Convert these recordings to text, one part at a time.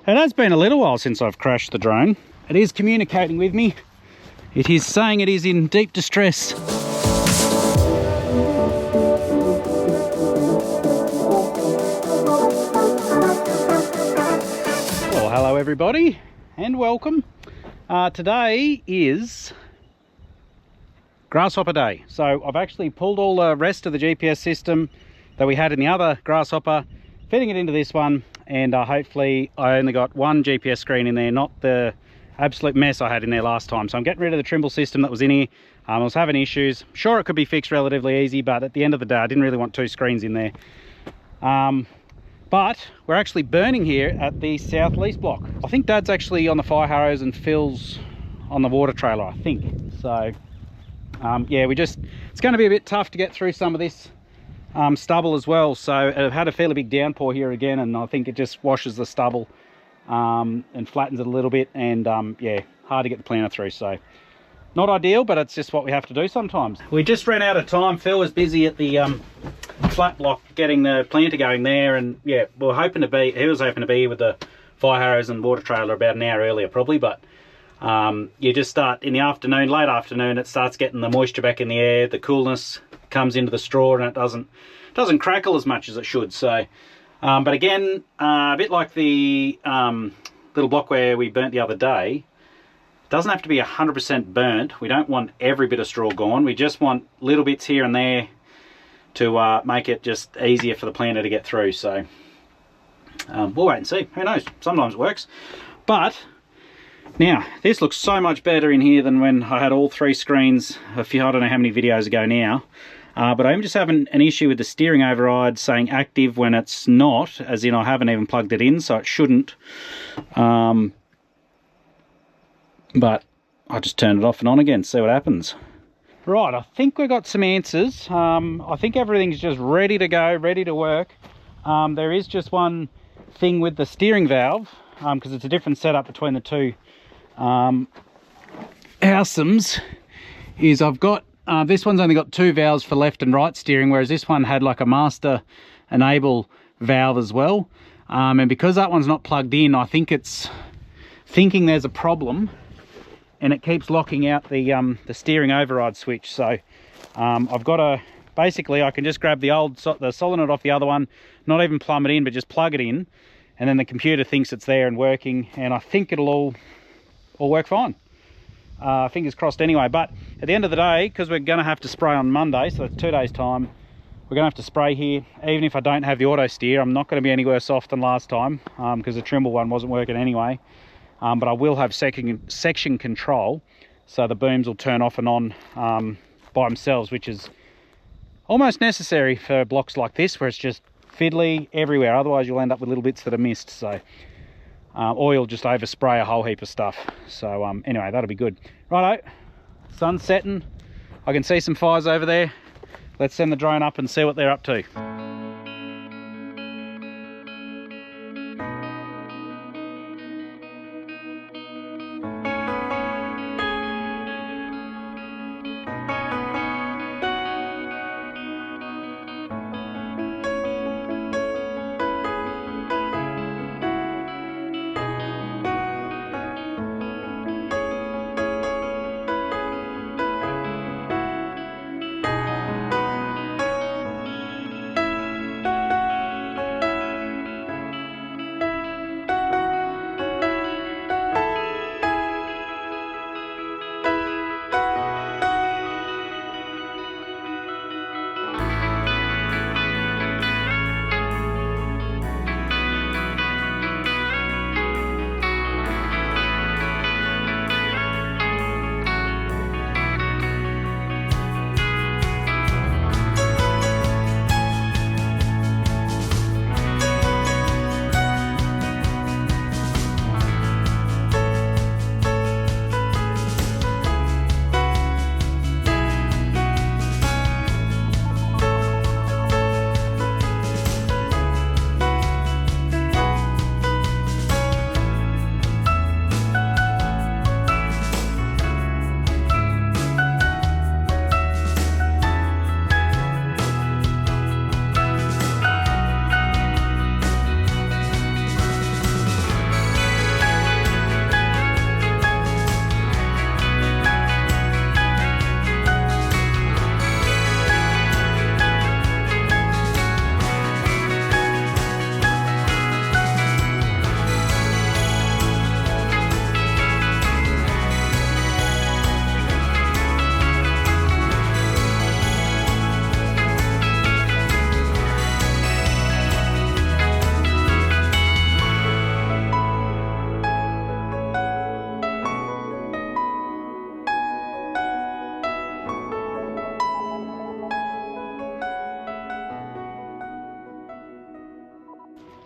It has been a little while since I've crashed the drone. It is communicating with me. It is saying it is in deep distress. Well, hello everybody and welcome. Today is Grasshopper Day. So I've actually pulled all the rest of the GPS system that we had in the other Grasshopper, fitting it into this one, and hopefully I only got one GPS screen in there, not the absolute mess I had in there last time. So I'm getting rid of the Trimble system that was in here. I was having issues. Sure, it could be fixed relatively easy, but at the end of the day I didn't really want two screens in there. But we're actually burning here at the south lease block. I think Dad's actually on the fire harrows and Phil's on the water trailer, I think. So yeah, it's going to be a bit tough to get through some of this stubble as well. So it had a fairly big downpour here again, and I think it just washes the stubble and flattens it a little bit, and yeah, hard to get the planter through. So not ideal, but it's just what we have to do sometimes. We just ran out of time. Phil was busy at the flat block getting the planter going there, and yeah, he was hoping to be here with the fire harrows and water trailer about an hour earlier probably, but you just start in the afternoon, late afternoon, it starts getting the moisture back in the air, the coolness comes into the straw, and it doesn't crackle as much as it should. So but again, a bit like the little block where we burnt the other day, it doesn't have to be 100% burnt. We don't want every bit of straw gone. We just want little bits here and there to make it just easier for the planter to get through. So we'll wait and see. Who knows? Sometimes it works. But now, this looks so much better in here than when I had all three screens I don't know how many videos ago now. But I'm just having an issue with the steering override saying active when it's not, as in I haven't even plugged it in, so it shouldn't. But I just turn it off and on again, see what happens. Right, I think we've got some answers. I think everything's just ready to go, ready to work. There is just one thing with the steering valve, because it's a different setup between the two houseums, is I've got this one's only got two valves for left and right steering, whereas this one had like a master enable valve as well. And because that one's not plugged in, I think it's thinking there's a problem, and it keeps locking out the steering override switch. So I've got to, basically I can just grab the solenoid off the other one, not even plumb it in, but just plug it in, and then the computer thinks it's there and working, and I think it'll all work fine. Fingers crossed anyway. But at the end of the day, because we're going to have to spray on Monday, so that's 2 days time, we're going to have to spray here. Even if I don't have the auto steer, I'm not going to be any worse off than last time, because the Trimble one wasn't working anyway. But I will have section control, so the booms will turn off and on by themselves, which is almost necessary for blocks like this where it's just fiddly everywhere. Otherwise you'll end up with little bits that are missed. So or you'll just overspray a whole heap of stuff. So anyway, that'll be good. Righto, sun's setting, I can see some fires over there. Let's send the drone up and see what they're up to.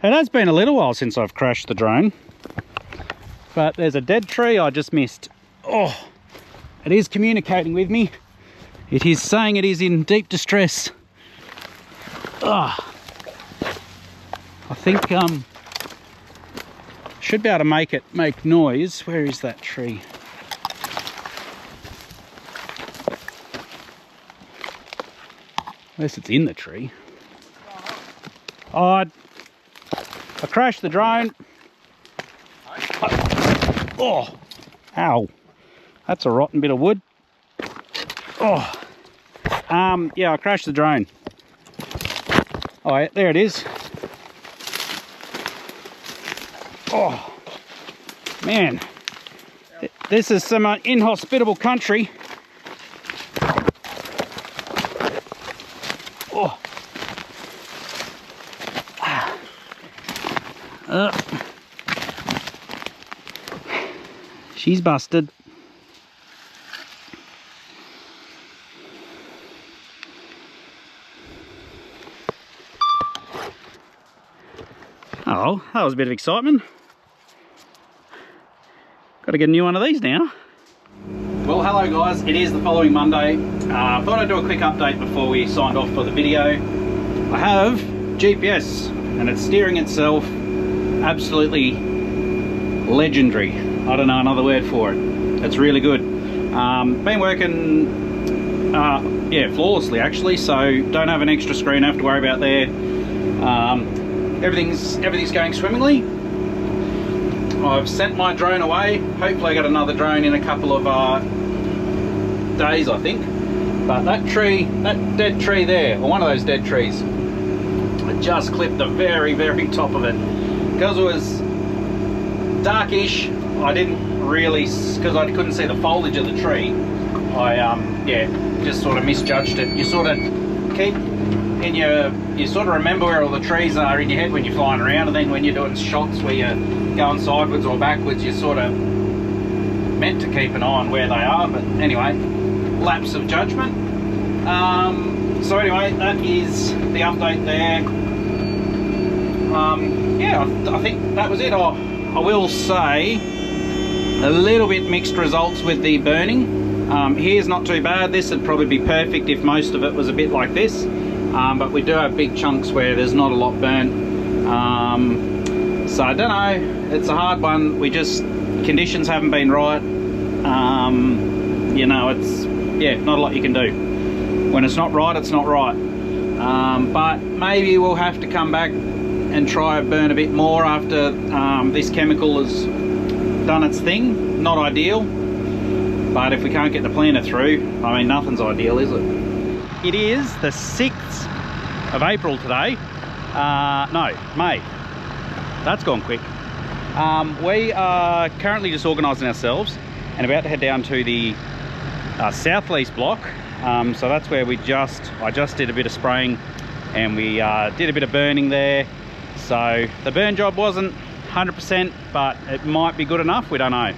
It has been a little while since I've crashed the drone, but there's a dead tree I just missed. Oh, it is communicating with me. It is saying it is in deep distress. Oh, I think should be able to make noise. Where is that tree? Unless it's in the tree. Oh, I crashed the drone. Oh, ow. That's a rotten bit of wood. Oh, yeah, I crashed the drone. Oh, yeah, there it is. Oh, man. This is some inhospitable country. Oh. She's busted. Oh, that was a bit of excitement. Got to get a new one of these now. Well, hello guys, it is the following Monday. I thought I'd do a quick update before we signed off for the video. I have GPS and it's steering itself absolutely legendary. I don't know another word for it. It's really good. Been working yeah, flawlessly actually, so don't have an extra screen I have to worry about there. Everything's going swimmingly. I've sent my drone away. Hopefully I got another drone in a couple of days, I think. But that tree, that dead tree there, or one of those dead trees, I just clipped the very, very top of it. Because it was darkish, I didn't really, because I couldn't see the foliage of the tree, I yeah, just sort of misjudged it. You sort of keep in you sort of remember where all the trees are in your head when you're flying around, and then when you're doing shots where you're going sideways or backwards, you're sort of meant to keep an eye on where they are. But anyway, lapse of judgment. So anyway, that is the update there. Yeah, I think that was it. I will say a little bit mixed results with the burning. Here's not too bad. This would probably be perfect if most of it was a bit like this. But we do have big chunks where there's not a lot burnt. So I don't know, it's a hard one. Conditions haven't been right. You know, it's, yeah, not a lot you can do. When it's not right, it's not right. But maybe we'll have to come back and try and burn a bit more after this chemical has done its thing. Not ideal, but if we can't get the planter through, I mean, nothing's ideal, is it? It is the 6th of April today. No, May. That's gone quick. We are currently just organising ourselves and about to head down to the South Lease block. So that's where I just did a bit of spraying and we did a bit of burning there. So the burn job wasn't 100%, but it might be good enough, we don't know.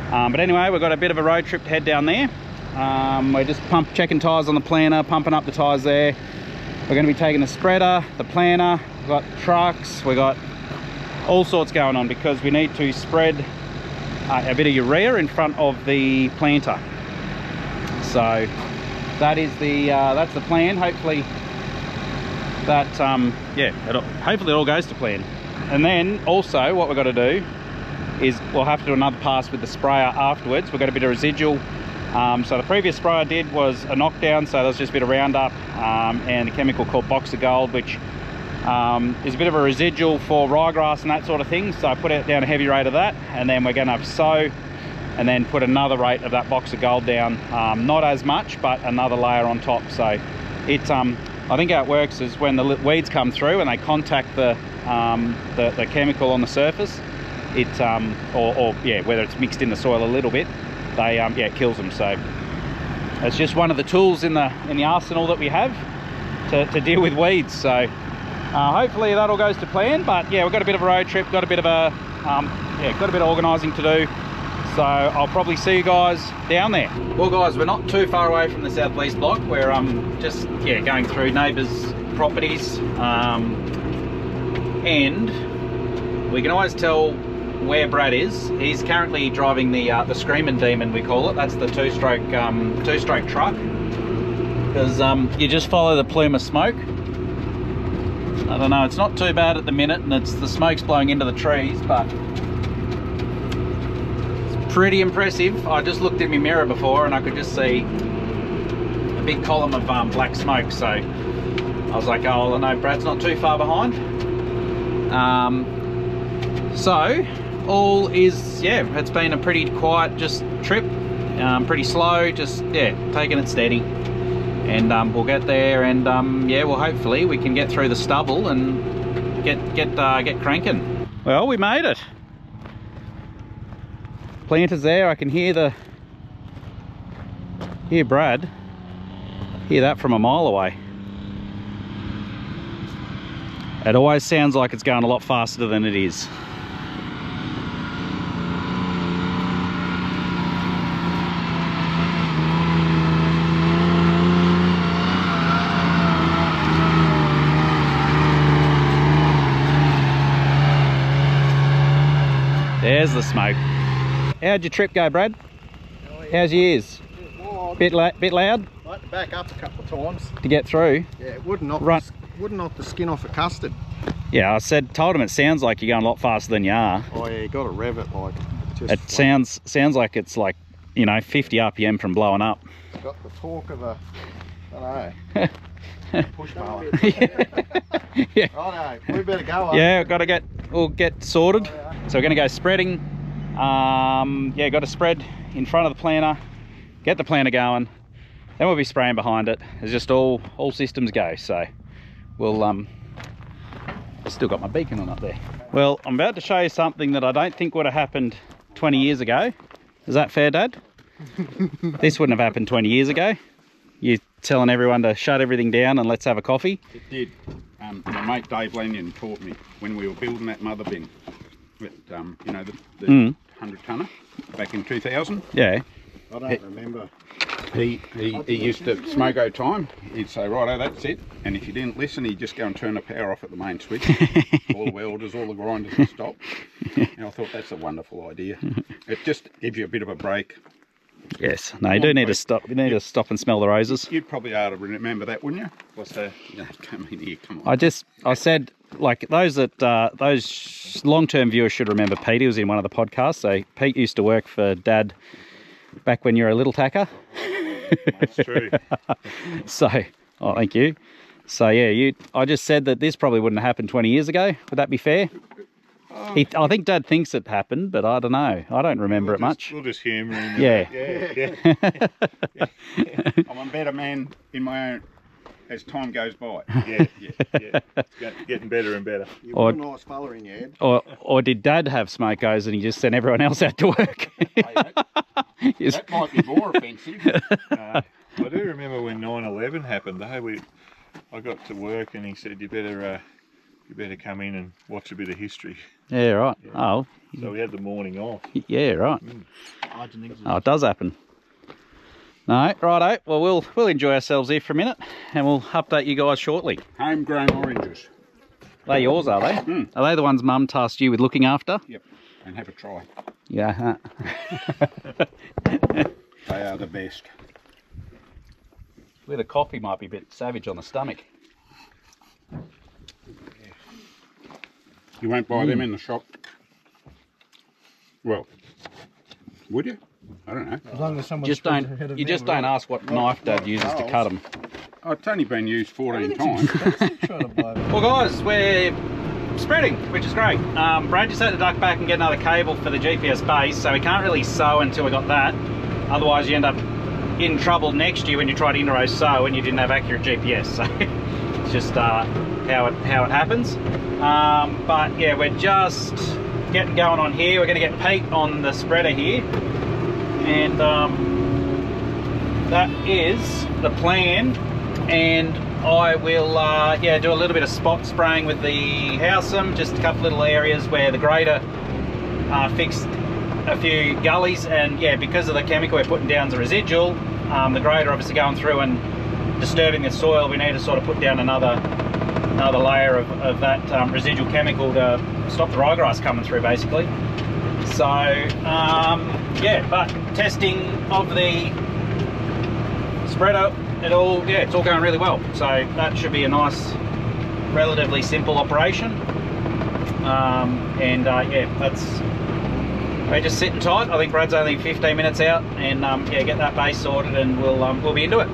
But anyway, we've got a bit of a road trip to head down there. We're just checking tyres on the planter, pumping up the tyres there. We're going to be taking the spreader, the planter, we've got trucks, we've got all sorts going on because we need to spread a bit of urea in front of the planter. So that is that's the plan. Hopefully that yeah, hopefully it all goes to plan. And then also what we've got to do is we'll have to do another pass with the sprayer afterwards. We've got a bit of residual. So the previous spray I did was a knockdown, so there's just a bit of Roundup and a chemical called Box of Gold, which is a bit of a residual for ryegrass and that sort of thing. So I put it down a heavy rate of that, and then we're going to sow and then put another rate of that Box of Gold down. Not as much, but another layer on top. So it, I think how it works is when the weeds come through and they contact the chemical on the surface, it or yeah, whether it's mixed in the soil a little bit, they yeah, it kills them. So it's just one of the tools in the arsenal that we have to deal with weeds. So hopefully that all goes to plan. But yeah, we've got a bit of a road trip, got a bit of a yeah, got a bit of organising to do. So I'll probably see you guys down there. Well guys, we're not too far away from the South Lease block. We're just yeah, going through neighbours' properties. and we can always tell where Brad is. He's currently driving the Screaming Demon, we call it. That's the two-stroke truck. Because you just follow the plume of smoke. I don't know, it's not too bad at the minute, and it's the smoke's blowing into the trees, but it's pretty impressive. I just looked in my mirror before and I could just see a big column of black smoke, so I was like, oh, well, no, Brad's not too far behind. So all is, yeah, it's been a pretty quiet just trip, pretty slow, just, yeah, taking it steady. And we'll get there, and yeah, well, hopefully we can get through the stubble and get cranking. Well, we made it. Planters there. I can hear Brad. Hear that from a mile away. It always sounds like it's going a lot faster than it is. There's the smoke. How'd your trip go, Brad? Oh, yeah. How's your ears? Bit loud? I had to back up a couple of times. To get through? Yeah, it wouldn't knock the skin off a custard. Yeah, told him it sounds like you're going a lot faster than you are. Oh yeah, you got to rev it like. It sounds like it's like, you know, 50 RPM from blowing up. Got the torque of a, I don't know, push mower. Yeah. Righto, we better go. Yeah, we'll get sorted. Oh, yeah. So we're going to go spreading. Yeah, got to spread in front of the planter, get the planter going, then we'll be spraying behind it. It's just all systems go. So we'll I've still got my beacon on up there. Well, I'm about to show you something that I don't think would have happened 20 years ago. Is that fair, Dad? This wouldn't have happened 20 years ago. You telling everyone to shut everything down and let's have a coffee? It did. My mate Dave Lanyon taught me when we were building that mother bin. With, you know, the 100 tonner back in 2000. Yeah. I don't remember. He used to smoke out time. He'd say, righto, that's it. And if you didn't listen, he'd just go and turn the power off at the main switch. All the welders, all the grinders would stop. And I thought that's a wonderful idea. It just gives you a bit of a break. Yes. No, you do need to stop. You need to stop and smell the roses. You'd probably ought to remember that, wouldn't you? What's that? No, come in here, come on. I said, like, those long-term viewers should remember Pete. He was in one of the podcasts. So Pete used to work for Dad back when you were a little tacker. That's true. So, oh, thank you. So yeah, I just said that this probably wouldn't have happened 20 years ago. Would that be fair? I think Dad thinks it happened, but I don't know. I don't remember it much. We'll just humour him. Yeah. I'm a better man in my own as time goes by. Yeah. It's getting better and better. You've got a nice fella in your head. Or did Dad have smokos and he just sent everyone else out to work? That might be more offensive. I do remember when 9/11 happened. I got to work and he said, you better come in and watch a bit of history. Yeah, right. Yeah. Oh. So we had the morning off. Yeah, right. Oh, it does happen. No, righto. Well, we'll enjoy ourselves here for a minute, and we'll update you guys shortly. Homegrown oranges. They're yours, are they? Mm. Are they the ones Mum tasked you with looking after? Yep. And have a try. Yeah. They are the best. With a coffee might be a bit savage on the stomach. You won't buy them in the shop? Well, would you? I don't know. As long as someone just don't ask what knife Dad uses to cut them. Oh, it's only been used 14 times. Well guys, we're spreading, which is great. Brad just had to duck back and get another cable for the GPS base, so we can't really sow until we got that. Otherwise you end up in trouble next year when you try to inter-row sow and you didn't have accurate GPS. So it's just how it happens. But yeah, we're just getting going on here. We're going to get Pete on the spreader here, and that is the plan. And I will do a little bit of spot spraying with the Howsam, just a couple little areas where the grader fixed a few gullies, and yeah, because of the chemical we're putting down as a residual, the grader obviously going through and disturbing the soil, we need to sort of put down another another layer of that residual chemical to stop the ryegrass coming through, basically. So yeah, but testing of the spreader, it's all going really well. So that should be a nice, relatively simple operation. Yeah, we're just sitting tight. I think Brad's only 15 minutes out, and yeah, get that base sorted, and we'll be into it.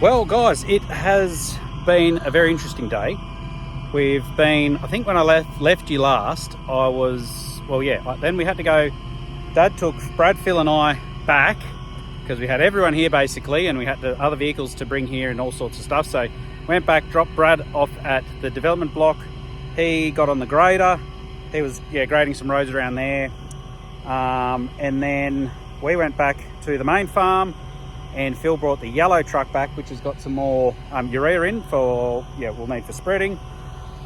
Well guys, it has been a very interesting day. We've been, I think when I left you last, I was, well yeah, then we had to go, Dad took Brad, Phil and I back, because we had everyone here basically, and we had the other vehicles to bring here and all sorts of stuff. So went back, dropped Brad off at the development block. He got on the grader. He was grading some roads around there. And then we went back to the main farm, and Phil brought the yellow truck back, which has got some more urea in for, we'll need for spreading.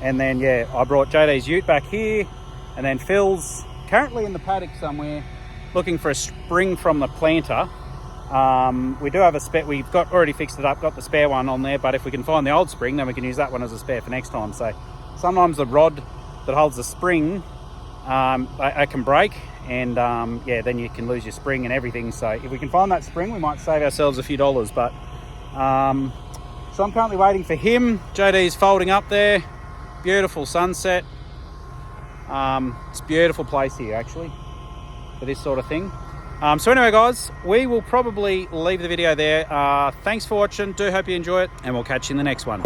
And then, I brought JD's ute back here, and then Phil's currently in the paddock somewhere looking for a spring from the planter. We do have a spare, we've got already fixed it up, got the spare one on there, but if we can find the old spring, then we can use that one as a spare for next time. So sometimes the rod that holds the spring, it can break, and then you can lose your spring and everything. So if we can find that spring, we might save ourselves a few dollars. But so I'm currently waiting for him. JD's folding up there. Beautiful sunset. It's a beautiful place here actually for this sort of thing. So anyway guys, we will probably leave the video there. Thanks for watching. Do hope you enjoy it, and we'll catch you in the next one.